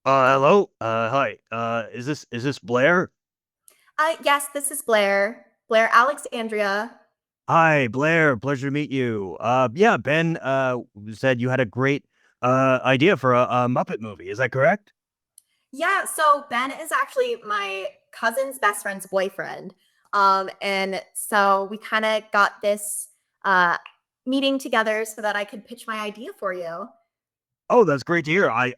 Hello. Hi. Is this Blair? Yes, this is Blair. Blair Alexandria. Hi, Blair. Pleasure to meet you. Yeah, Ben said you had a great idea for a Muppet movie. Is that correct? Yeah, so Ben is actually my cousin's best friend's boyfriend. And so we kind of got this uh meeting together so that I could pitch my idea for you. Oh, that's great to hear. I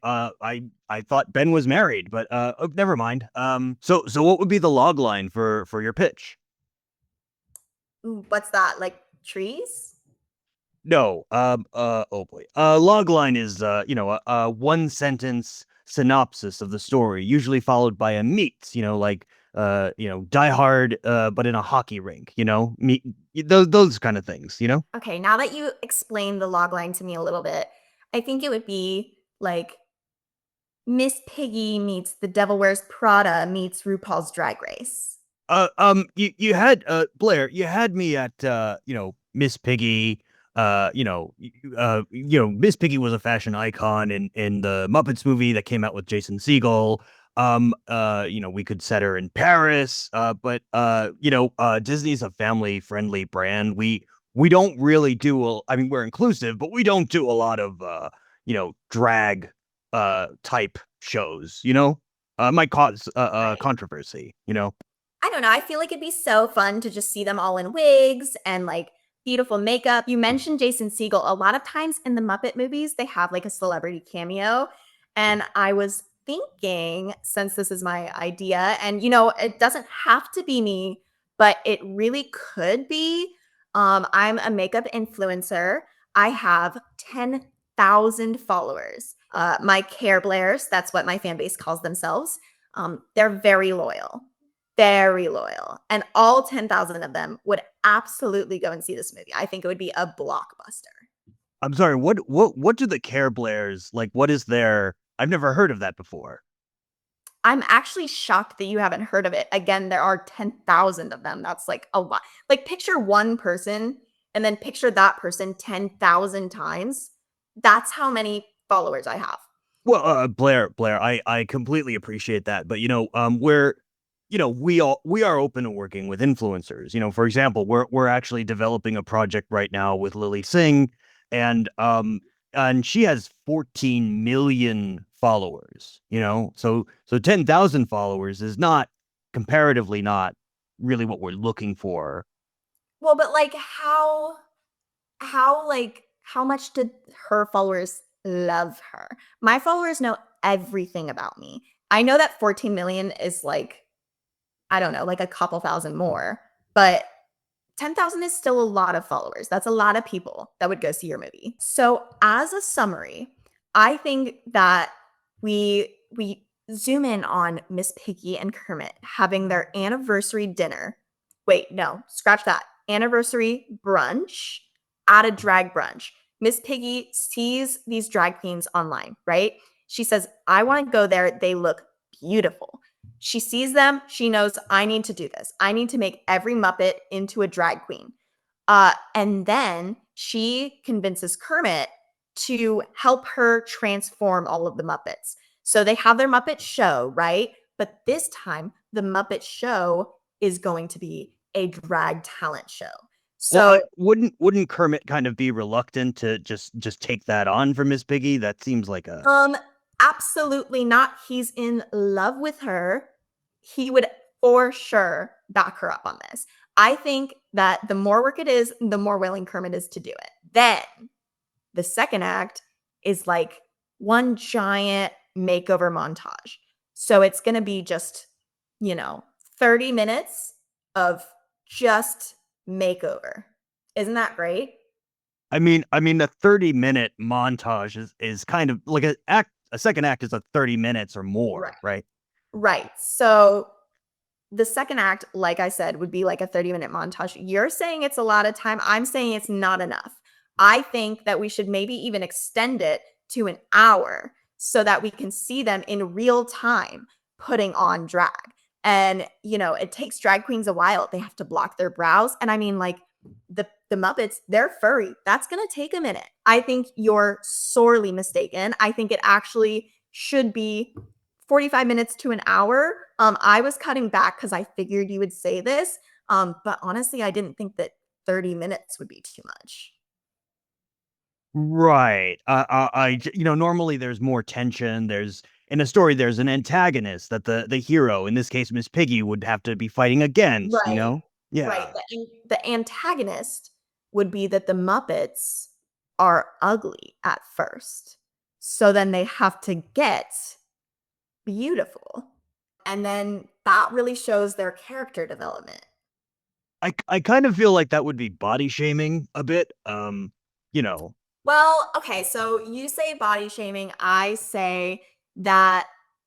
thought Ben was married, but oh, never mind. So what would be the log line for your pitch? Ooh, what's that? Like trees? No. Oh boy. Log line is a one sentence synopsis of the story, usually followed by a meet. Like Die Hard, but in a hockey rink. Meet those kind of things. Okay, now that you explained the log line to me a little bit, I think it would be like Miss Piggy meets the Devil Wears Prada meets RuPaul's Drag Race. You had Blair, you had me at Miss Piggy. Miss Piggy was a fashion icon in the Muppets movie that came out with Jason Segel. We could set her in Paris. But Disney's a family friendly brand. We don't really do I mean, we're inclusive, but we don't do a lot of drag type shows. Might cause Right. controversy. I don't know. I feel like it'd be so fun to just see them all in wigs and like beautiful makeup. You mentioned Jason Segel. A lot of times in the Muppet movies, they have like a celebrity cameo. And I was thinking, since this is my idea, and it doesn't have to be me, but it really could be. I'm a makeup influencer. I have 10,000 followers. My Careblairs, that's what my fan base calls themselves. They're very loyal. And all 10,000 of them would absolutely go and see this movie. I think it would be a blockbuster. I'm sorry, what do the Careblairs like? What is their I've never heard of that before. I'm actually shocked that you haven't heard of it. Again, there are 10,000 of them. That's like a lot. Like, picture one person and then picture that person 10,000 times. That's how many followers I have. Well, Blair, I completely appreciate that, but we are open to working with influencers. For example, we're actually developing a project right now with Lily Singh, and she has 14 million followers. So 10,000 followers is not comparatively not really what we're looking for. Well, but like how much did her followers love her? My followers know everything about me. I know that 14 million is like, I don't know, like a couple thousand more, but 10,000 is still a lot of followers. That's a lot of people that would go see your movie. So, as a summary, I think that we zoom in on Miss Piggy and Kermit having their anniversary dinner. Wait, no, scratch that. Anniversary brunch at a drag brunch. Miss Piggy sees these drag queens online, right? She says, "I want to go there. They look beautiful." She sees them. She knows, I need to do this. I need to make every Muppet into a drag queen. And then she convinces Kermit to help her transform all of the Muppets. So they have their Muppet show, right? But this time, the Muppet show is going to be a drag talent show. Well, So, wouldn't Kermit kind of be reluctant to just take that on for Miss Piggy? That seems like a um, absolutely not. He's in love with her. He would for sure back her up on this. I think that the more work it is, the more willing Kermit is to do it. Then the second act is like one giant makeover montage. So it's going to be just, you know, 30 minutes of just makeover. Isn't that great? I mean, a 30-minute montage is kind of like a second act is a 30 minutes or more, Right. right? Right. So the second act, like I said, would be like a 30-minute montage. You're saying it's a lot of time. I'm saying it's not enough. I think that we should maybe even extend it to an hour so that we can see them in real time putting on drag. And, it takes drag queens a while. They have to block their brows. And I mean, like the Muppets, they're furry. That's going to take a minute. I think you're sorely mistaken. I think it actually should be 45 minutes to an hour. I was cutting back because I figured you would say this. But honestly, I didn't think that 30 minutes would be too much. Right. Normally there's more tension. There's in a story, there's an antagonist that the hero, in this case, Miss Piggy, would have to be fighting against, you Right. know? Right. Yeah. The antagonist would be that the Muppets are ugly at first. So then they have to get beautiful. And then that really shows their character development. I kind of feel like that would be body shaming a bit. You know, Well, okay, so you say body shaming. I say that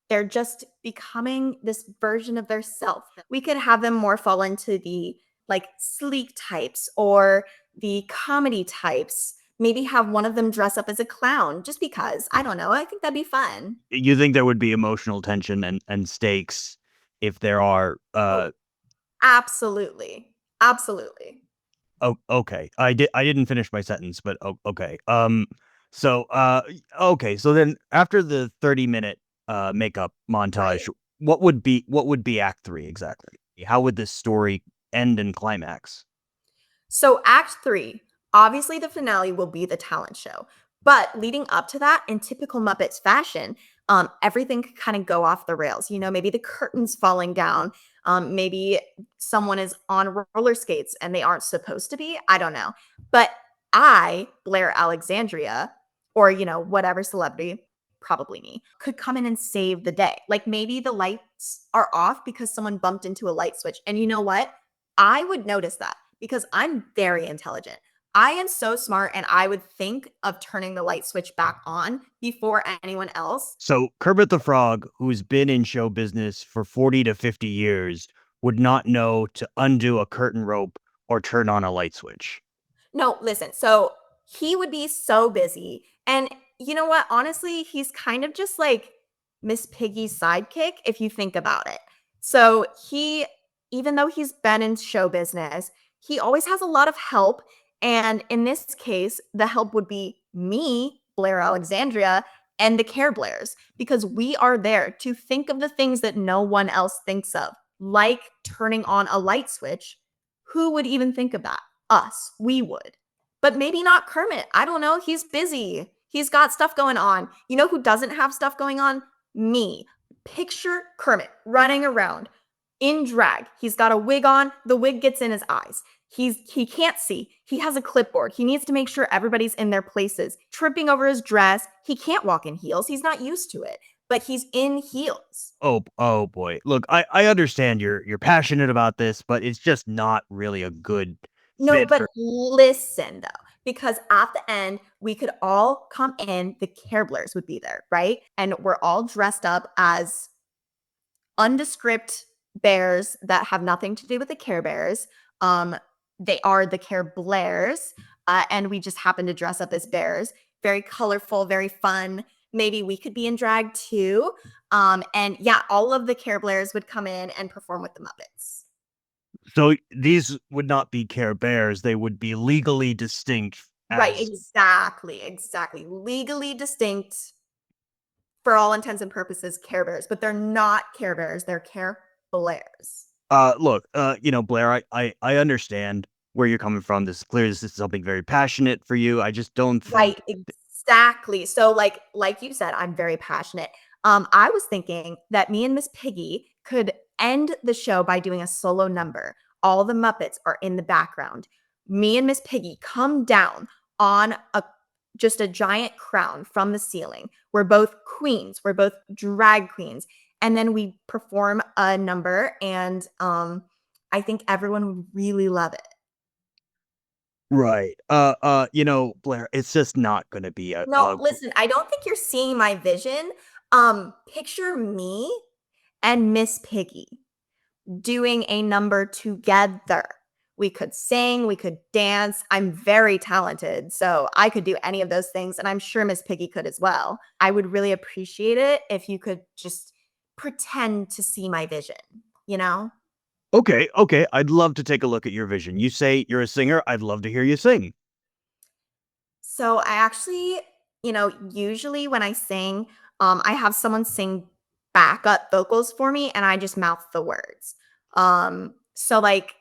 they're just becoming this version of their self. We could have them more fall into the like sleek types or the comedy types. Maybe have one of them dress up as a clown just because. I don't know. I think that'd be fun. you think there would be emotional tension and stakes if there are Oh, absolutely. Absolutely. oh, okay. I didn't finish my sentence, but okay. Okay, so then after the 30-minute makeup Right. montage, what would be act 3 exactly? How would this story end and climax? So, Act 3, obviously, the finale will be the talent show. But leading up to that, in typical Muppets fashion, everything could kind of go off the rails. You know, maybe the curtains falling down. Maybe someone is on roller skates and they aren't supposed to be. I don't know. But I, Blair Alexandria, or, whatever celebrity, probably me, could come in and save the day. Like maybe the lights are off because someone bumped into a light switch. And you know what? I would notice that because I'm very intelligent. I am so smart and I would think of turning the light switch back on before anyone else. So Kermit the Frog, who's been in show business for 40 to 50 years, would not know to undo a curtain rope or turn on a light switch. No, listen. So he would be so busy. And you know what? Honestly, he's kind of just like Miss Piggy's sidekick if you think about it. So even though he's been in show business, he always has a lot of help. And in this case, the help would be me, Blair Alexandria, and the Careblairs, because we are there to think of the things that no one else thinks of, like turning on a light switch. Who would even think of that? Us. We would. But maybe not Kermit. I don't know. He's busy. He's got stuff going on. You know who doesn't have stuff going on? Me. Picture Kermit running around in drag. He's got a wig on. The wig gets in his eyes. He can't see. He has a clipboard. He needs to make sure everybody's in their places. Tripping over his dress. He can't walk in heels. He's not used to it. But he's in heels. Oh boy. Look, I understand you're passionate about this, but it's just not really a good No, fit but for listen though, because at the end, we could all come in, the Careblairs would be there, right? And we're all dressed up as undescript bears that have nothing to do with the Care Bears. Um, they are the Careblairs, and we just happen to dress up as bears. Very colorful, very fun. Maybe we could be in drag too. And yeah, all of the Careblairs would come in and perform with the Muppets. so these would not be Care Bears, they would be legally distinct Right, as exactly, exactly. Legally distinct for all intents and purposes Care Bears, but they're not Care Bears, they're Care Blairs. look, Blair, I understand where you're coming from. This is clear this is something very passionate for you. I just don't Right, think exactly. So like you said, I'm very passionate. I was thinking that me and Miss Piggy could end the show by doing a solo number. All the Muppets are in the background. Me and Miss Piggy come down on a just a giant crown from the ceiling. We're both queens. We're both drag queens. And then we perform a number and I think everyone would really love it. right. Blair, it's just not gonna be No, listen, I don't think you're seeing my vision. Picture me and Miss Piggy doing a number together. We could sing, we could dance. I'm very talented, so I could do any of those things, and I'm sure Miss Piggy could as well. I would really appreciate it if you could just pretend to see my vision, you know? Okay, I'd love to take a look at your vision. You say you're a singer, I'd love to hear you sing. So I actually, usually when I sing, I have someone sing backup vocals for me and I just mouth the words. So like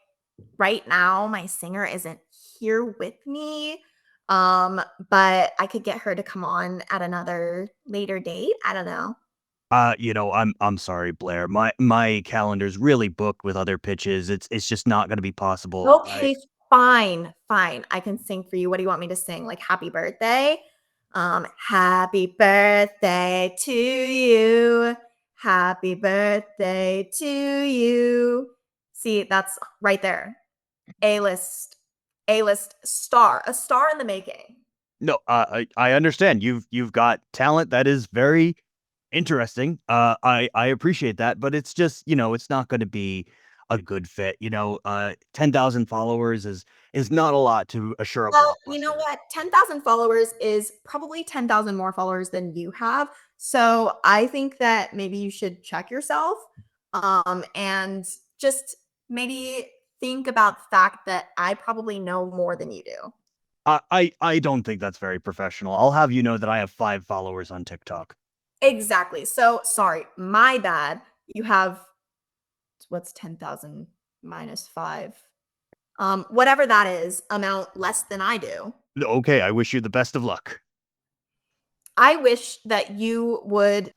right now my singer isn't here with me. But I could get her to come on at another later date. I don't know. I'm sorry, Blair. My calendar's really booked with other pitches. It's just not going to be possible. I Okay, fine, fine. I can sing for you. What do you want me to sing? Like happy birthday? Happy birthday to you. Happy birthday to you. See, that's right there. A-list, A-list star, a star in the making. No, I understand. You've got talent that is very interesting. I appreciate that, but it's just, it's not going to be a good fit. 10,000 followers is not a lot to assure a Well, you know blockbuster. what? 10,000 followers is probably 10,000 more followers than you have. So I think that maybe you should check yourself and just maybe think about the fact that I probably know more than you do. I don't think that's very professional. I'll have you know that I have 5 followers on TikTok. Exactly. So sorry, my bad. You have what's 10,000 minus 5? Whatever that is, amount less than I do. Okay, I wish you the best of luck. I wish that you would